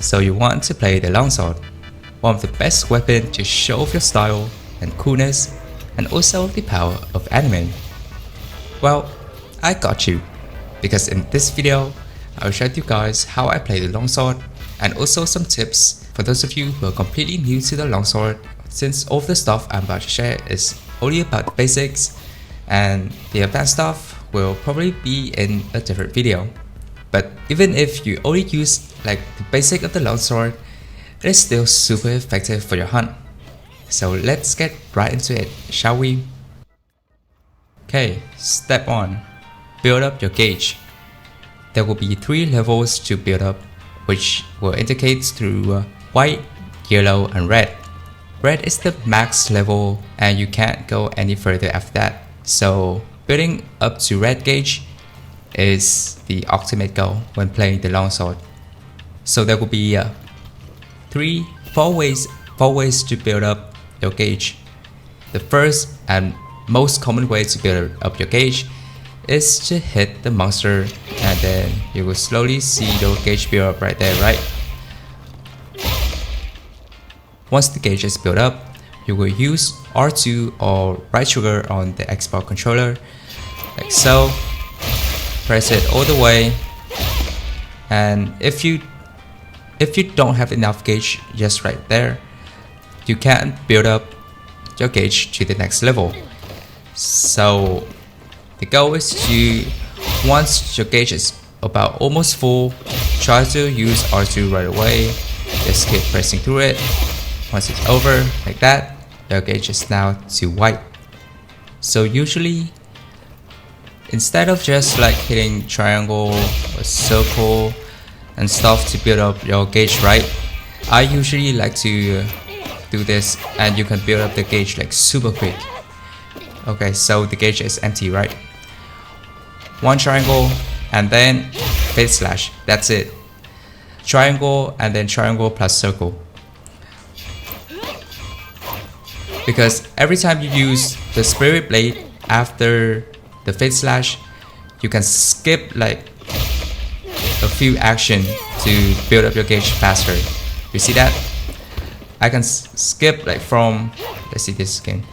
So you want to play the Longsword, one of the best weapons to show off your style and coolness, and also the power of anime. Well, I got you, because in this video, I'll show you guys how I play the Longsword and also some tips for those of you who are completely new to the Longsword, since all of the stuff I'm about to share is only about the basics and the advanced stuff will probably be in a different video. But even if you only use like the basic of the Longsword, it is still super effective for your hunt. So let's get right into it, shall we? Okay, step 1. Build up your gauge. There will be 3 levels to build up, which will indicate through white, yellow and red. Red is the max level and you can't go any further after that. So building up to red gauge is the ultimate goal when playing the Longsword. So there will be 4 ways to build up your gauge. The first and most common way to build up your gauge is to hit the monster, and then you will slowly see your gauge build up right there, right? Once the gauge is built up, you will use R2 or right trigger on the Xbox controller, like so. Press it all the way, and if you don't have enough gauge just right there, you can't build up your gauge to the next level. So the goal is to, once your gauge is about almost full, try to use R2 right away. Just keep pressing through it. Once it's over, like that, your gauge is now to white. So usually, instead of just like hitting triangle or circle and stuff to build up your gauge right, I usually like to do this, and you can build up the gauge like super quick. Okay, so the gauge is empty, right? 1 triangle and then fade slash, that's it. Triangle and then triangle plus circle. Because every time you use the spirit blade after the fade slash, you can skip like a few actions to build up your gauge faster. You see that? I can skip like from, let's see this again.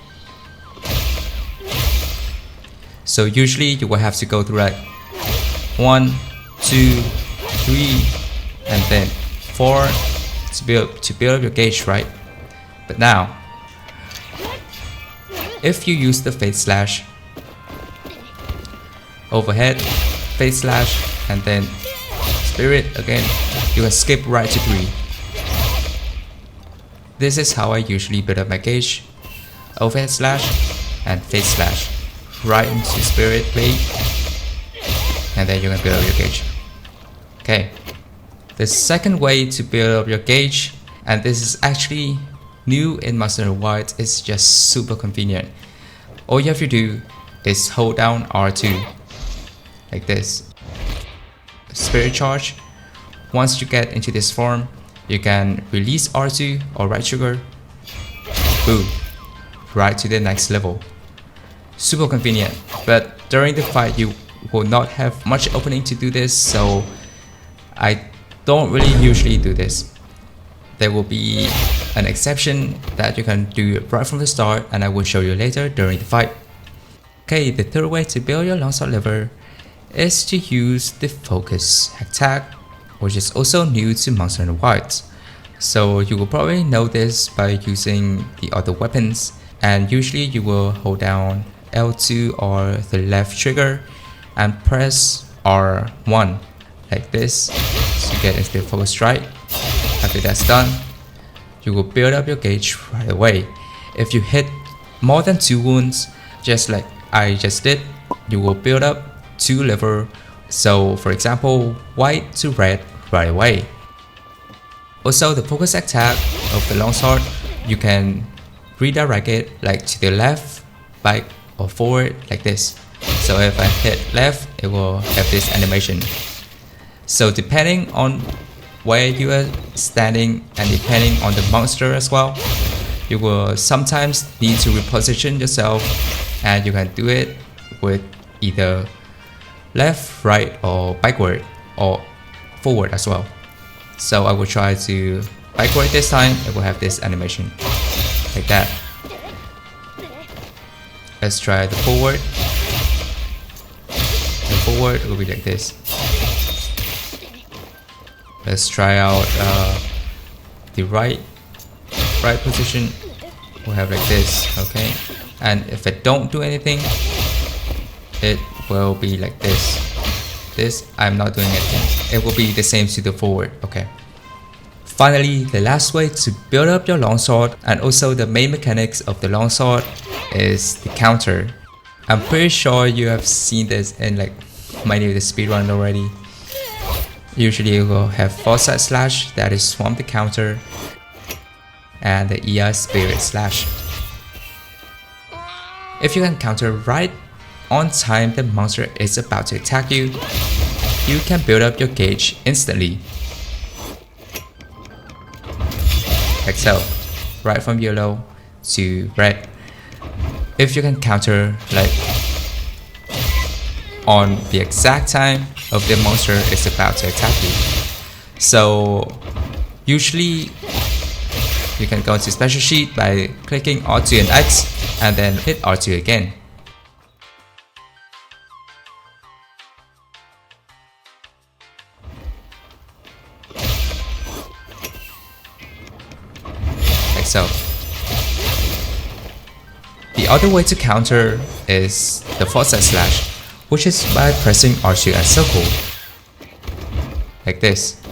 So usually you will have to go through like 1, 2, 3 and then 4 to build up your gauge, right? But now, if you use the fade slash, overhead, fade slash and then spirit again, you can skip right to 3. This is how I usually build up my gauge: overhead slash and fade slash right into spirit blade, and then you can build up your gauge. Okay, the second way to build up your gauge, and this is actually new in Monster Hunter Wilds, is just super convenient. All you have to do is hold down R2 like this. Spirit charge. Once you get into this form, you can release R2 or right trigger. Boom, right to the next level. Super convenient, but during the fight you will not have much opening to do this, so I don't really usually do this. There will be an exception that you can do right from the start, and I will show you later during the fight. Okay, the third way to build your Longsword level is to use the focus attack, which is also new to Monster Hunter Wilds. So you will probably know this by using the other weapons, and usually you will hold down L2 or the left trigger and press R1 like this to get into the focus strike. After that's done, you will build up your gauge right away. If you hit more than 2 wounds, just like I just did, you will build up 2 levels. So for example, white to red right away. Also, the focus attack of the Longsword, you can redirect it like to the left, back or forward like this. So if I hit left, it will have this animation. So depending on where you are standing and depending on the monster as well, you will sometimes need to reposition yourself, and you can do it with either left, right or backward or forward as well. So I will try to backward this time. It will have this animation like that. Let's try the forward. The forward will be like this. Let's try out the right position. We'll have like this, okay? And if I don't do anything, it will be like this. This, I'm not doing anything. It will be the same to the forward, okay? Finally, the last way to build up your longsword, and also the main mechanics of the longsword, is the counter. I'm pretty sure you have seen this in like many of the speedrun already. Usually you will have foresight slash, that is swamp the counter, and the EI spirit slash. If you can counter right on time the monster is about to attack you, you can build up your gauge instantly. Like so, right from yellow to red. If you can counter like on the exact time of the monster is about to attack you. So usually you can go to special sheet by clicking R2 and X and then hit R2 again. Like so. The other way to counter is the foresight slash, which is by pressing R2 and circle. Like this.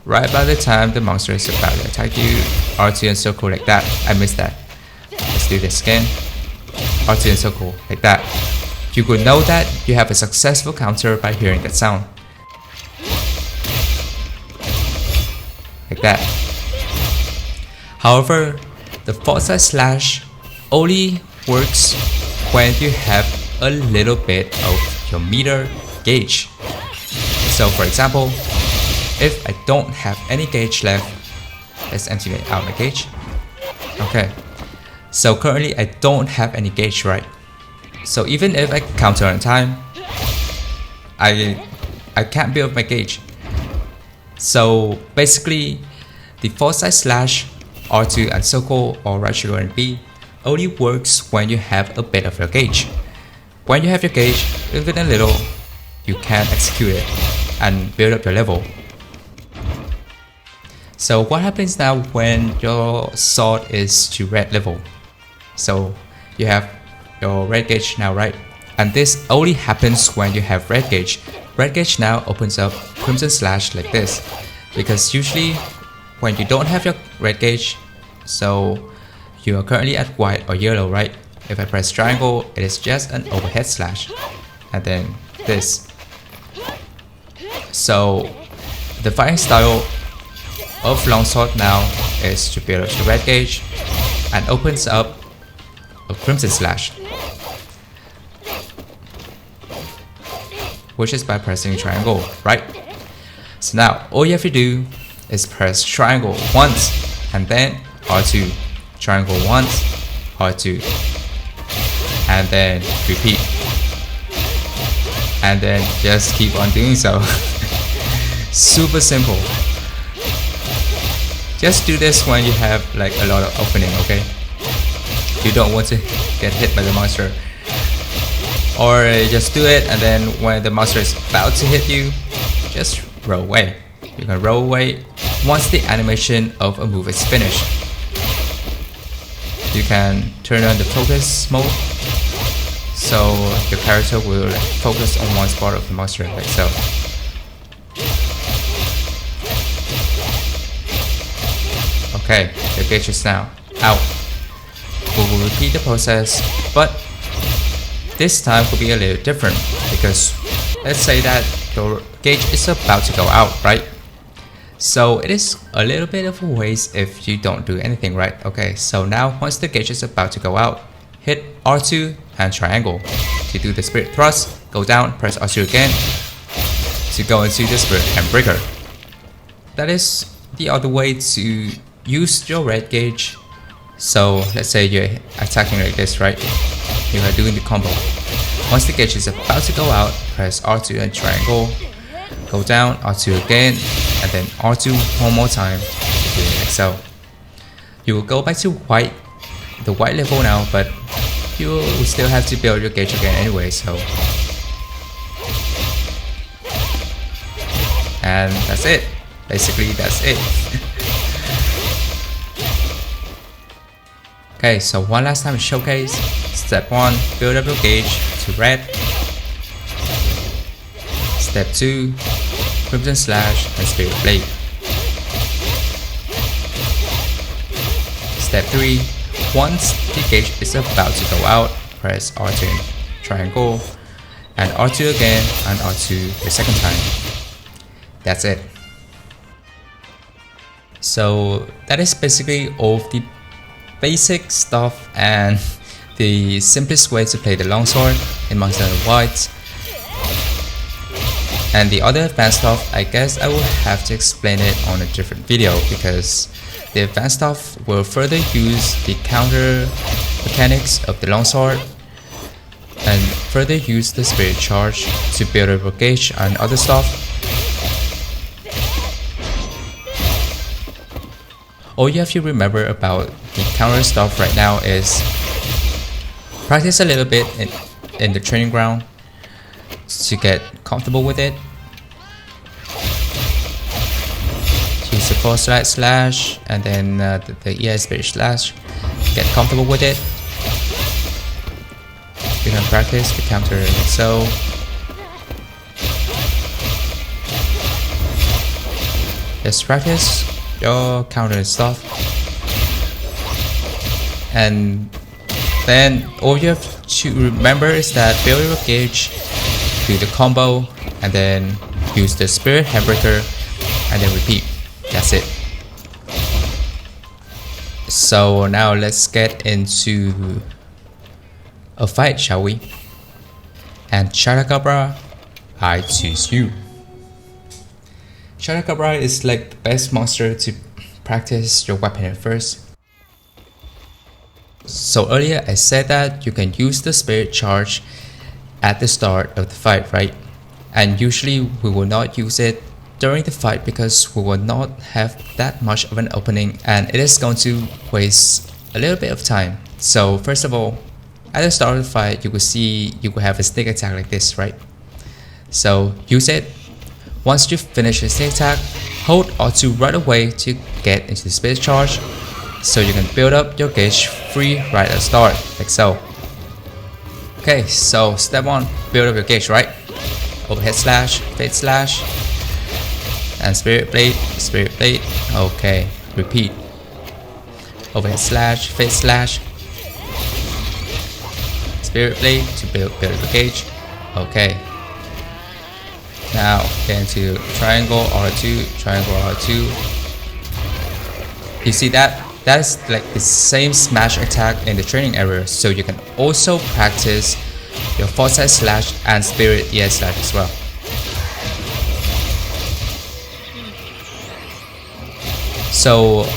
Right by the time the monster is about to attack you, R2 and circle like that. I missed that. Let's do this again. R2 and circle like that. You could know that you have a successful counter by hearing that sound. Like that. However, the foresight slash only works when you have a little bit of your meter gauge. So for example, if I don't have any gauge left, let's empty out my gauge. Okay, so currently I don't have any gauge, right? So even if I counter on time, I can't build my gauge. So basically, the foresight slash, R2 and circle, or right trigger and B only works when you have a bit of your gauge. When you have your gauge, even a little, you can execute it and build up your level. So what happens now when your sword is to red level? So you have your red gauge now, right? And this only happens when you have red gauge. Red gauge now opens up crimson slash like this, because usually when you don't have your red gauge, so you are currently at white or yellow, right? If I press triangle, it is just an overhead slash, and then this. So the fighting style of longsword now is to build up the red gauge and opens up a crimson slash, which is by pressing triangle, right? So now all you have to do is press triangle once and then R2, triangle once, R2, and then repeat, and then just keep on doing so. Super simple. Just do this when you have like a lot of opening, okay? You don't want to get hit by the monster. Or just do it, and then when the monster is about to hit you, just roll away. You can roll away once the animation of a move is finished. You can turn on the focus mode, so your character will focus on one spot of the monster, like so. Okay, the gauge is now out. We will repeat the process, but this time will be a little different, because let's say that your gauge is about to go out, right? So it is a little bit of a waste if you don't do anything, right? Okay, so now once the gauge is about to go out, hit R2 and triangle. To do the spirit thrust, go down, press R2 again to go into the spirit handbreaker. That is the other way to use your red gauge. So let's say you're attacking like this, right? You are doing the combo. Once the gauge is about to go out, press R2 and triangle, go down, R2 again, and then R2 one more time to do an excel. You will go back to the white level now, but you will still have to build your gauge again anyway, so. And that's it. Basically, that's it. Okay, so one last time to showcase. Step 1, build up your gauge to red. Step 2, Crimson Slash and Spirit Blade. Step 3, once the gauge is about to go out, press R2 and triangle, and R2 again, and R2 the second time. That's it. So that is basically all of the basic stuff and the simplest way to play the Longsword in Monster Hunter Wilds. And the other advanced stuff, I guess I will have to explain it on a different video, because the advanced stuff will further use the counter mechanics of the Longsword and further use the Spirit Charge to build up a gauge and other stuff. All you have to remember about the counter stuff right now is practice a little bit in the training ground to get comfortable with it. Use the // and then the EI Spirit Slash. Get comfortable with it. You can practice the counter like so. Just practice your counter stuff, and then all you have to remember is that build your gauge, do the combo, and then use the Spirit Handbreaker, and then repeat. That's it. So now let's get into a fight, shall we? And Chupacabra, I choose you. Chupacabra is like the best monster to practice your weapon at first. So earlier I said that you can use the Spirit Charge at the start of the fight, right? And usually we will not use it during the fight because we will not have that much of an opening and it is going to waste a little bit of time. So first of all, at the start of the fight, you will see you will have a sneak attack like this, right? So use it. Once you finish the sneak attack, hold R2 right away to get into the Spirit Charge, so you can build up your gauge free right at the start, like so. Okay, so step 1, build up your gauge, right? Overhead slash, fade slash, and Spirit Blade, okay, repeat. Overhead slash, fade slash, Spirit Blade to build up your gauge, okay. Now get into triangle R2, triangle R2. You see that? That's like the same smash attack in the training area, so you can also practice your foresight slash and spirit ES slash as well. So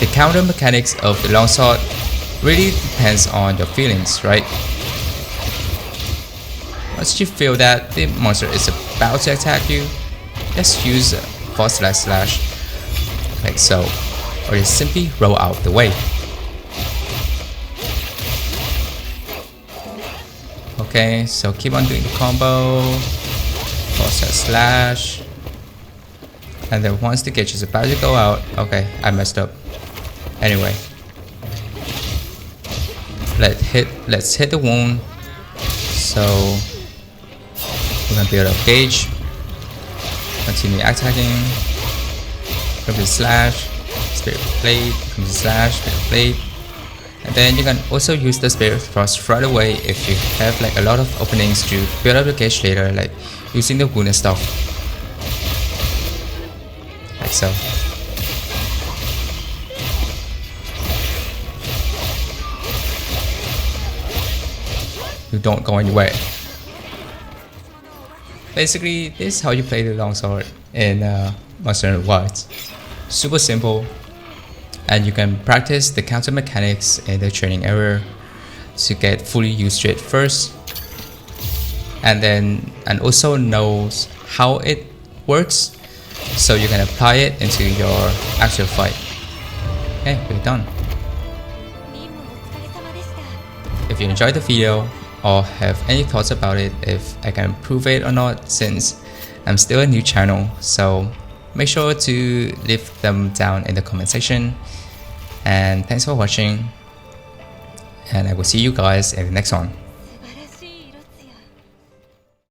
the counter mechanics of the longsword really depends on your feelings, right? Once you feel that the monster is about to attack you, just use foresight slash like so, or just simply roll out the way. Okay, so keep on doing the combo, foresight slash, and then once the gauge is about to go out, okay, I messed up. Anyway, let's hit the wound. So we're gonna build up gauge, continue attacking, crimson slash, spirit blade, crimson slash, spirit blade, and then you can also use the spirit thrust right away if you have like a lot of openings to build up the gauge later, like using the wound and stuff, like so. You don't go anywhere. Basically, this is how you play the longsword in Monster Hunter Wilds. Super simple, and you can practice the counter mechanics in the training area to get fully used to it first, and also knows how it works so you can apply it into your actual fight. Okay, we're done. If you enjoyed the video or have any thoughts about it, if I can improve it or not, since I'm still a new channel, so make sure to leave them down in the comment section. And thanks for watching, and I will see you guys in the next one.